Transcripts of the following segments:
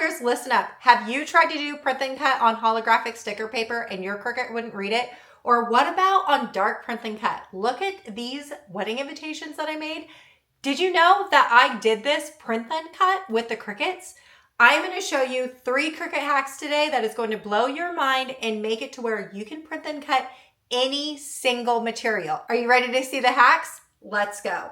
crafters, listen up. Have you tried to do print and cut on holographic sticker paper and your Cricut wouldn't read it? Or what about on dark print and cut? Look at these wedding invitations that I made. Did you know that I did this print and cut with the Cricuts? I'm going to show you 3 Cricut hacks today that is going to blow your mind and make it to where you can print and cut any single material. Are you ready to see the hacks? Let's go.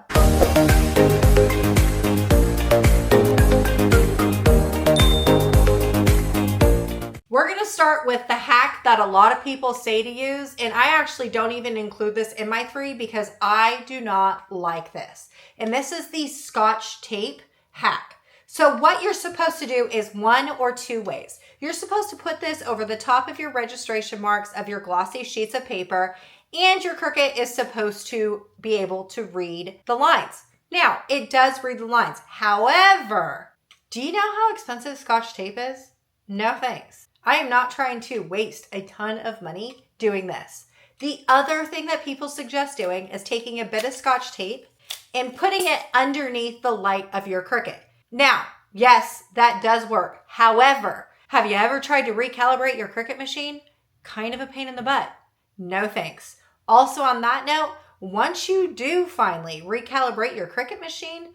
We're going to start with the hack that a lot of people say to use, and I actually don't even include this in my 3 because I do not like this. And this is the Scotch tape hack. So what you're supposed to do is 1 or 2 ways. You're supposed to put this over the top of your registration marks of your glossy sheets of paper, and your Cricut is supposed to be able to read the lines. Now, it does read the lines. However, do you know how expensive Scotch tape is? No thanks. I am not trying to waste a ton of money doing this. The other thing that people suggest doing is taking a bit of Scotch tape and putting it underneath the light of your Cricut. Now, yes, that does work. However, have you ever tried to recalibrate your Cricut machine? Kind of a pain in the butt. No thanks. Also on that note, once you do finally recalibrate your Cricut machine,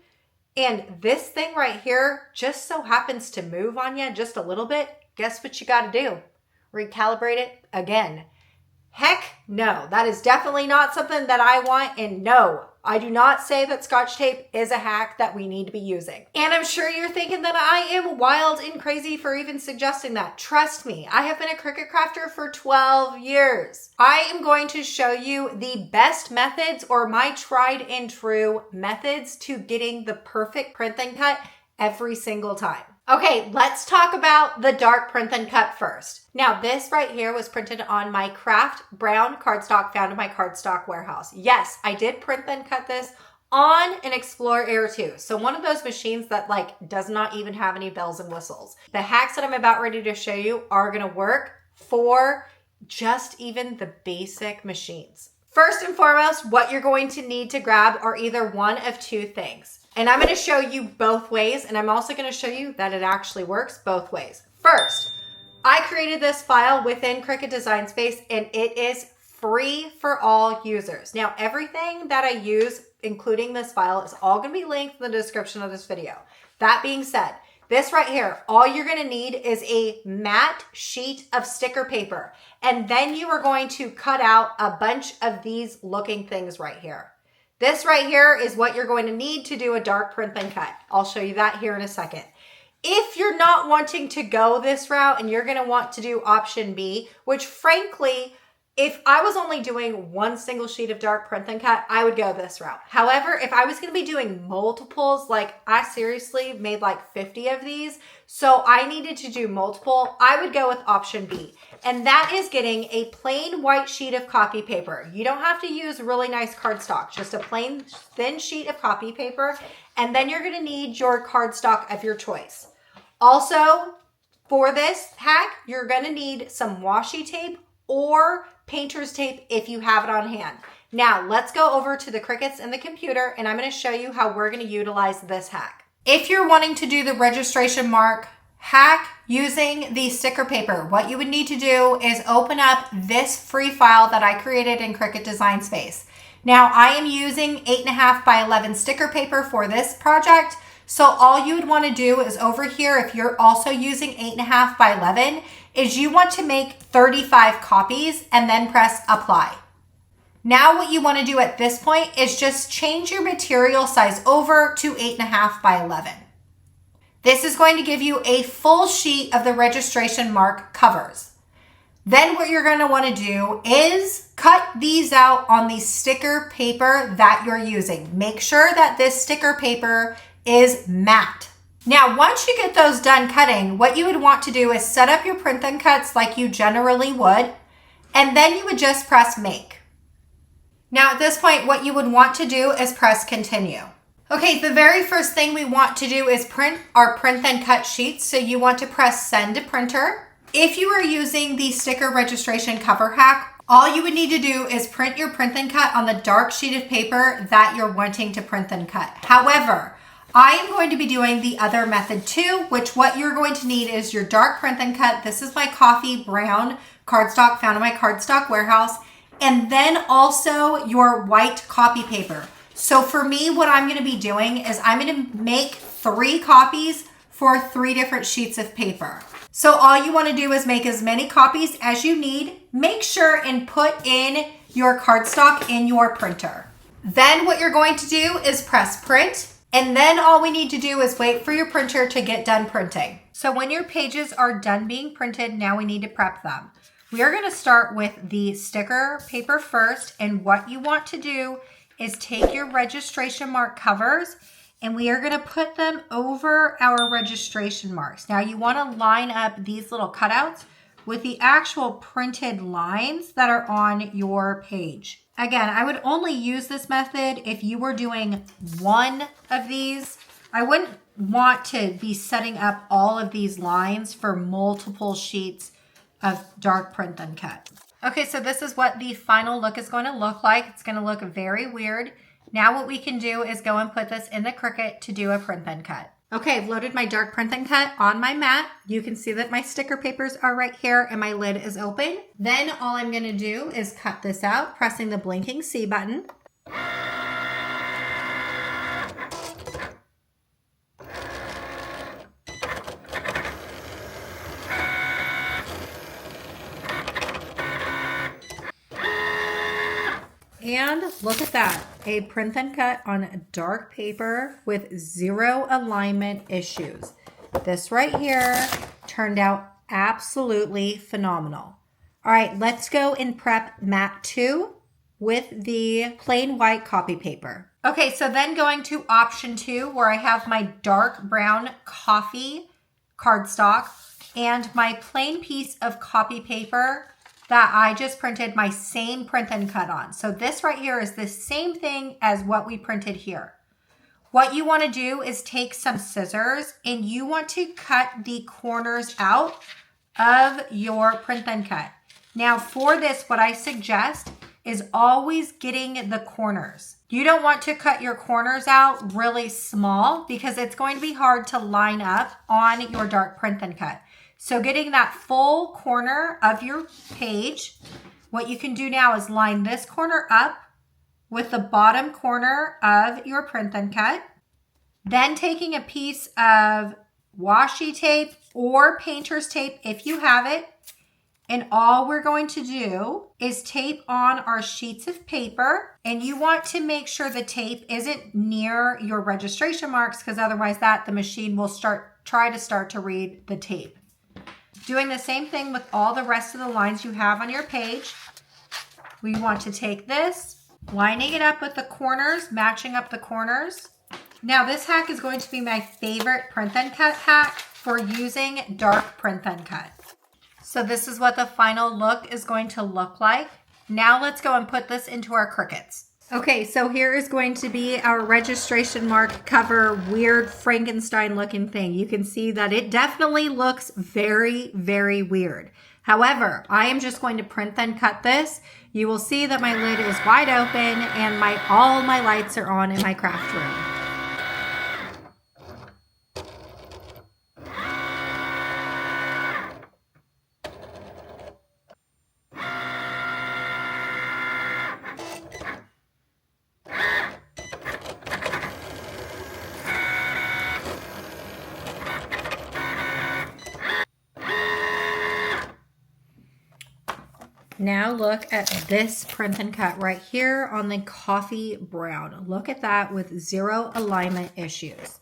and this thing right here just so happens to move on you just a little bit, guess what you got to do? Recalibrate it again. Heck no, that is definitely not something that I want, and no, I do not say that Scotch tape is a hack that we need to be using. And I'm sure you're thinking that I am wild and crazy for even suggesting that. Trust me, I have been a Cricut crafter for 12 years. I am going to show you the best methods or my tried and true methods to getting the perfect print and cut every single time. Okay, let's talk about the dark print and cut first. Now, this right here was printed on my craft brown cardstock found in my cardstock warehouse. Yes, I did print and cut this on an Explorer Air 2. So one of those machines that does not even have any bells and whistles. The hacks that I'm about ready to show you are gonna work for just even the basic machines. First and foremost, what you're going to need to grab are either one of 2 things. And I'm going to show you both ways, and I'm also going to show you that it actually works both ways. First, I created this file within Cricut Design Space, and it is free for all users. Now, everything that I use, including this file, is all going to be linked in the description of this video. That being said, this right here, all you're going to need is a matte sheet of sticker paper, and then you are going to cut out a bunch of these looking things right here. This right here is what you're going to need to do a dark print and cut. I'll show you that here in a second. If you're not wanting to go this route and you're going to want to do option B, which frankly, if I was only doing 1 single sheet of dark print and cut, I would go this route. However, if I was going to be doing multiples, I seriously made 50 of these, so I needed to do multiple, I would go with option B. And that is getting a plain white sheet of copy paper. You don't have to use really nice cardstock, just a plain thin sheet of copy paper. And then you're going to need your cardstock of your choice. Also, for this hack, you're going to need some washi tape or painter's tape if you have it on hand. Now, let's go over to the Cricuts and the computer, and I'm going to show you how we're going to utilize this hack. If you're wanting to do the registration mark hack using the sticker paper, what you would need to do is open up this free file that I created in Cricut Design Space. Now, I am using 8.5 by 11 sticker paper for this project. So all you would want to do is over here, if you're also using 8.5 by 11, is you want to make 35 copies and then press apply. Now what you want to do at this point is just change your material size over to 8.5 by 11. This is going to give you a full sheet of the registration mark covers. Then what you're going to want to do is cut these out on the sticker paper that you're using. Make sure that this sticker paper is matte. Now, once you get those done cutting, what you would want to do is set up your print and cuts like you generally would, and then you would just press make. Now, at this point, what you would want to do is press continue. Okay, the very first thing we want to do is print our print and cut sheets. So you want to press send to printer. If you are using the sticker registration cover hack, all you would need to do is print your print and cut on the dark sheet of paper that you're wanting to print and cut. However, I am going to be doing the other method too, which what you're going to need is your dark print and cut. This is my coffee brown cardstock found in my cardstock warehouse. And then also your white copy paper. So for me, what I'm going to be doing is I'm going to make 3 copies for 3 different sheets of paper. So all you want to do is make as many copies as you need. Make sure and put in your cardstock in your printer. Then what you're going to do is press print. And then all we need to do is wait for your printer to get done printing. So when your pages are done being printed, now we need to prep them. We are going to start with the sticker paper first. And what you want to do is take your registration mark covers and we are going to put them over our registration marks. Now you want to line up these little cutouts with the actual printed lines that are on your page. Again, I would only use this method if you were doing one of these. I wouldn't want to be setting up all of these lines for multiple sheets of dark print and cut. Okay, so this is what the final look is going to look like. It's going to look very weird. Now what we can do is go and put this in the Cricut to do a print and cut. Okay, I've loaded my dark print and cut on my mat. You can see that my sticker papers are right here and my lid is open. Then all I'm going to do is cut this out, pressing the blinking C button. And look at that, a print and cut on dark paper with 0 alignment issues. This right here turned out absolutely phenomenal. All right, let's go and prep mat 2 with the plain white copy paper. Okay, so then going to option 2 where I have my dark brown coffee cardstock and my plain piece of copy paper that I just printed my same print and cut on. So this right here is the same thing as what we printed here. What you want to do is take some scissors and you want to cut the corners out of your print and cut. Now for this, what I suggest is always getting the corners. You don't want to cut your corners out really small because it's going to be hard to line up on your dark print and cut. So getting that full corner of your page, what you can do now is line this corner up with the bottom corner of your print and cut. Then taking a piece of washi tape or painter's tape if you have it. And all we're going to do is tape on our sheets of paper. And you want to make sure the tape isn't near your registration marks because otherwise the machine will try to read the tape. Doing the same thing with all the rest of the lines you have on your page. We want to take this, lining it up with the corners, matching up the corners. Now this hack is going to be my favorite print and cut hack for using dark print and cut. So this is what the final look is going to look like. Now let's go and put this into our Cricuts. Okay, so here is going to be our registration mark cover weird Frankenstein looking thing. You can see that it definitely looks very, very weird. However, I am just going to print and cut this. You will see that my lid is wide open and all my lights are on in my craft room. Now look at this print and cut right here on the coffee brown. Look at that with 0 alignment issues.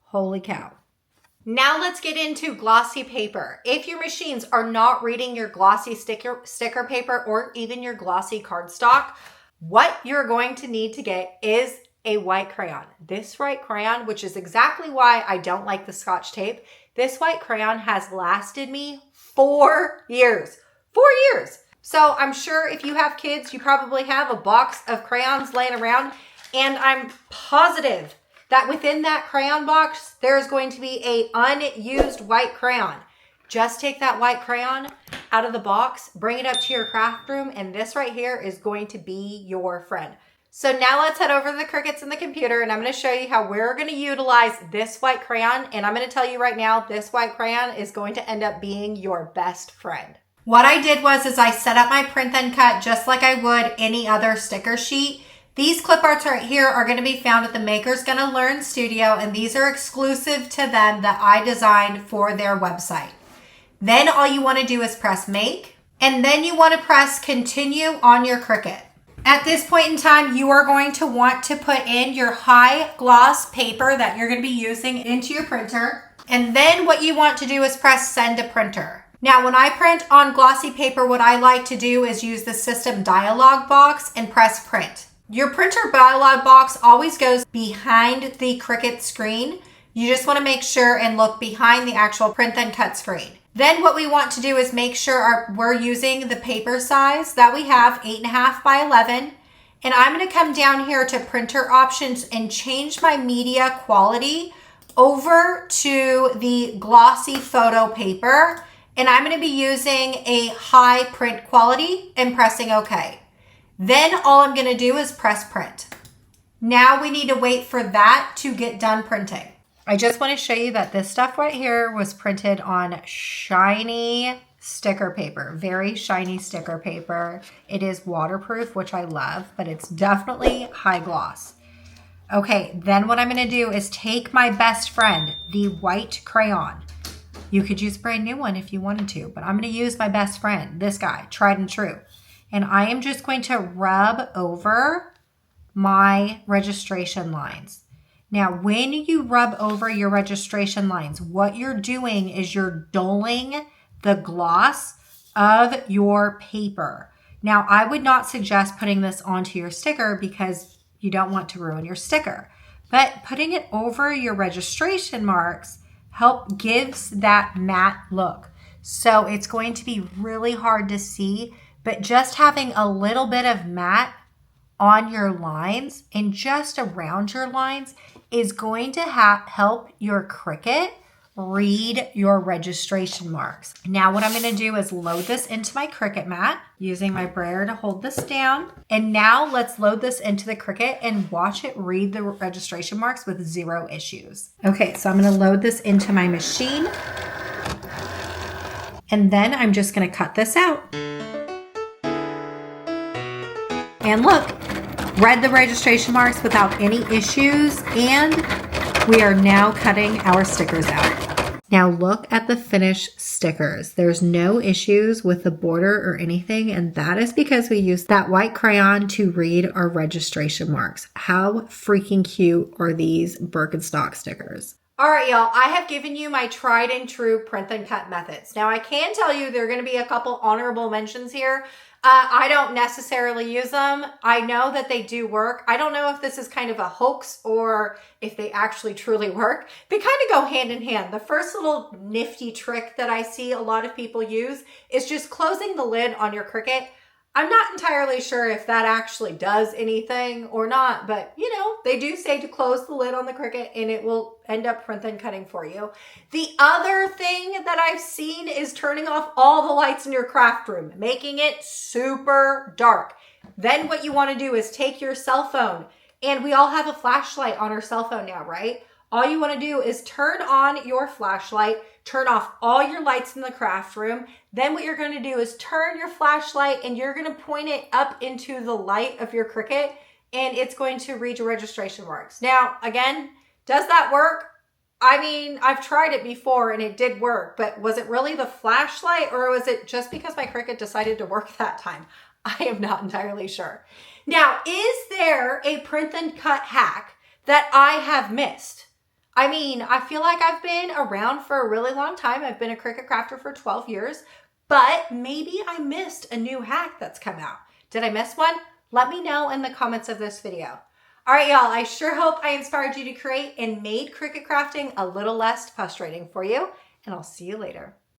Holy cow. Now let's get into glossy paper. If your machines are not reading your glossy sticker paper or even your glossy cardstock, what you're going to need to get is a white crayon. This white crayon, which is exactly why I don't like the Scotch tape, this white crayon has lasted me 4 years. 4 years. So I'm sure if you have kids, you probably have a box of crayons laying around, and I'm positive that within that crayon box, there's going to be an unused white crayon. Just take that white crayon out of the box, bring it up to your craft room, and this right here is going to be your friend. So now let's head over to the Cricuts in the computer, and I'm going to show you how we're going to utilize this white crayon. And I'm going to tell you right now, this white crayon is going to end up being your best friend. What I did was I set up my print then cut just like I would any other sticker sheet. These clip arts right here are going to be found at the Maker's Gonna Learn Studio, and these are exclusive to them that I designed for their website. Then all you want to do is press make, and then you want to press continue on your Cricut. At this point in time, you are going to want to put in your high gloss paper that you're going to be using into your printer. And then what you want to do is press send to printer. Now, when I print on glossy paper, what I like to do is use the system dialog box and press print. Your printer dialog box always goes behind the Cricut screen. You just want to make sure and look behind the actual print then cut screen. Then what we want to do is make sure we're using the paper size that we have, 8.5 by 11. And I'm going to come down here to printer options and change my media quality over to the glossy photo paper. And I'm going to be using a high print quality and pressing OK. Then all I'm going to do is press print. Now we need to wait for that to get done printing. I just want to show you that this stuff right here was printed on shiny sticker paper, very shiny sticker paper. It is waterproof, which I love, but it's definitely high gloss. Okay, then what I'm going to do is take my best friend, the white crayon. You could use a brand new one if you wanted to, but I'm going to use my best friend, this guy, tried and true. And I am just going to rub over my registration lines. Now, when you rub over your registration lines, what you're doing is you're dulling the gloss of your paper. Now, I would not suggest putting this onto your sticker because you don't want to ruin your sticker. But putting it over your registration marks gives that matte look. So it's going to be really hard to see, but just having a little bit of matte on your lines and just around your lines is going to help your Cricut read your registration marks. Now what I'm going to do is load this into my Cricut mat using my brayer to hold this down. And now let's load this into the Cricut and watch it read the registration marks with 0 issues. Okay, so I'm going to load this into my machine. And then I'm just going to cut this out. And look, read the registration marks without any issues, and we are now cutting our stickers out. Now look at the finished stickers. There's no issues with the border or anything, and that is because we used that white crayon to read our registration marks. How freaking cute are these Birkenstock stickers? All right, y'all, I have given you my tried and true print and cut methods. Now I can tell you there are going to be a couple honorable mentions here. I don't necessarily use them. I know that they do work. I don't know if this is kind of a hoax or if they actually truly work. They kind of go hand in hand. The first little nifty trick that I see a lot of people use is just closing the lid on your Cricut. I'm not entirely sure if that actually does anything or not, but you know, they do say to close the lid on the Cricut and it will end up print and cutting for you. The other thing that I've seen is turning off all the lights in your craft room, making it super dark. Then what you want to do is take your cell phone, and we all have a flashlight on our cell phone now, right? All you want to do is turn on your flashlight, turn off all your lights in the craft room. Then what you're going to do is turn your flashlight and you're going to point it up into the light of your Cricut, and it's going to read your registration marks. Now, again, does that work? I mean, I've tried it before and it did work, but was it really the flashlight or was it just because my Cricut decided to work that time? I am not entirely sure. Now, is there a print and cut hack that I have missed? I mean, I feel like I've been around for a really long time. I've been a Cricut crafter for 12 years, but maybe I missed a new hack that's come out. Did I miss one? Let me know in the comments of this video. All right, y'all, I sure hope I inspired you to create and made Cricut crafting a little less frustrating for you, and I'll see you later.